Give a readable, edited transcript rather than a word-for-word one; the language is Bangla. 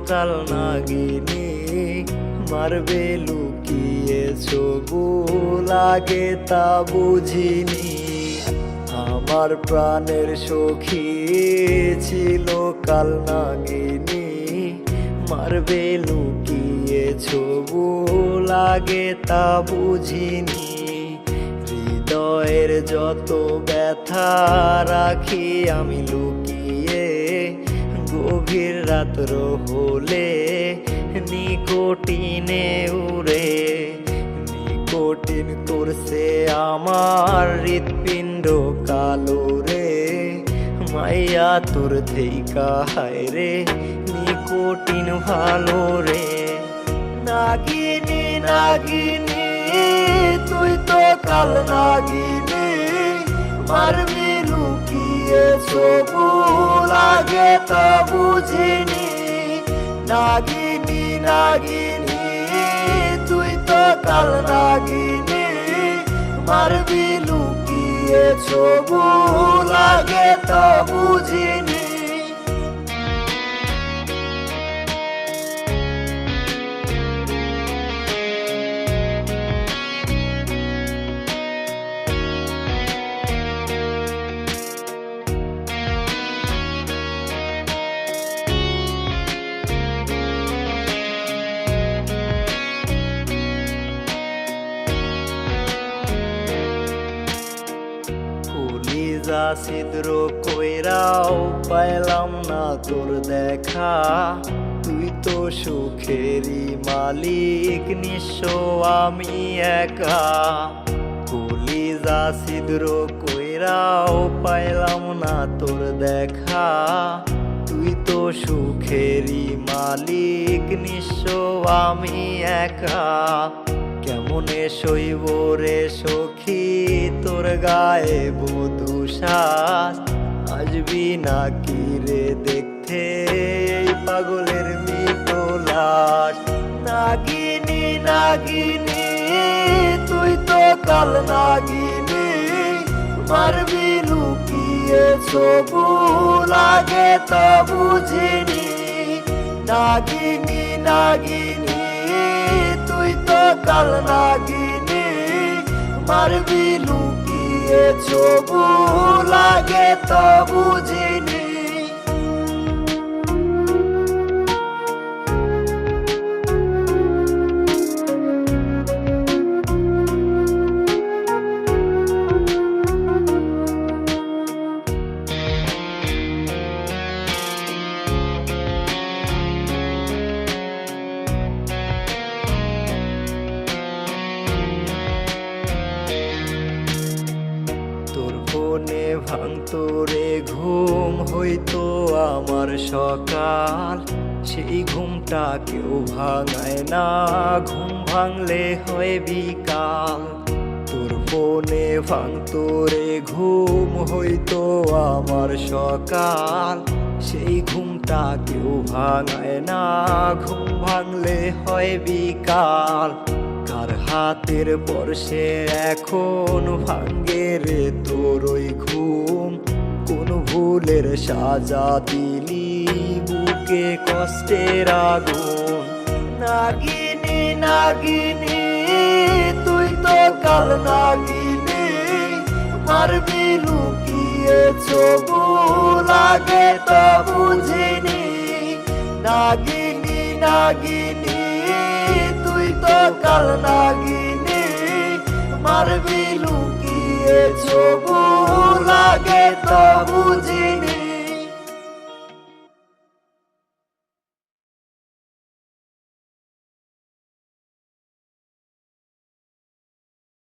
কাল নাগিনী মারবে লুকিয়ে ছবু লাগে তা বুঝিনি। আমার প্রাণের সখী ছিল কাল নাগিনী মারবে লুকিয়ে ছবু লাগে তা বুঝিনি। হৃদয়ের যত ব্যথা রাখি আমি লুকিয়ে, গভীর রাত্র হলে নিকটিনে উড়ে। নিকটিন করছে আমার হৃৎপিণ্ড কালো রে, মাইয়া তোর থেইকা হায় রে নিকটিন ভালো রে। নাগিনী নাগিনী তুই তো কাল নাগিনী মারবি লুকিয়ে ছবু লাগে তা বুঝিনি। নাগিনী নাগিনী তুই তো কাল নাগিনী মারবি লুকিয়ে ছবু লাগে তা বুঝিনি। কলিজা ছিদ্র কইরাও পাইলাম না তোর দেখা, তুই তো সুখেরই মালিক নিঃস্ব আমি একা। কলিজা ছিদ্র কইরাও পাইলাম না তোর দেখা, তুই তো সুখেরই মালিক নিঃস্ব আমি একা। কেমনে শৈব রে সখী তোর গায়ে বধূ সাজ, আসবি নাকি রে দেখতে এই পাগলের মৃত লাশ। নাগিনী নাগিনী তুই তো কাল নাগিনী মারবি লুকিয়ে ছবু লাগে তা বুঝিনি। নাগিনী নাগিনী তুই তো কাল নাগিনী মারবি লুকিয়ে ছবু লাগে তা বুঝিনি। ফোনে ভাঙতো রে ঘুম হইতো আমার সকাল, সেই ঘুমটা কেউ ভাঙায় না, ঘুম ভাঙলে হয় বিকাল। তোর ফোনে ভাঙতো রে ঘুম হইতো আমার সকাল, সেই ঘুমটা কেউ ভাঙায় না, ঘুম ভাঙলে হয় বিকাল। কার হাতের পরশে এখন ভাঙ্গে রে তোর ওই ঘুম, কোন ভুলের সাজা দিলি বুকে কষ্টের আগুন। নাগিনী নাগিনী তুই তো কাল নাগিনী মারবি লুকিয়ে ছবু লাগে তা বুঝিনি। নাগিনী নাগিনী তুই তো কাল নাগিনী মারবি লুকিয়ে ছবু লাগে তা বুঝিনি।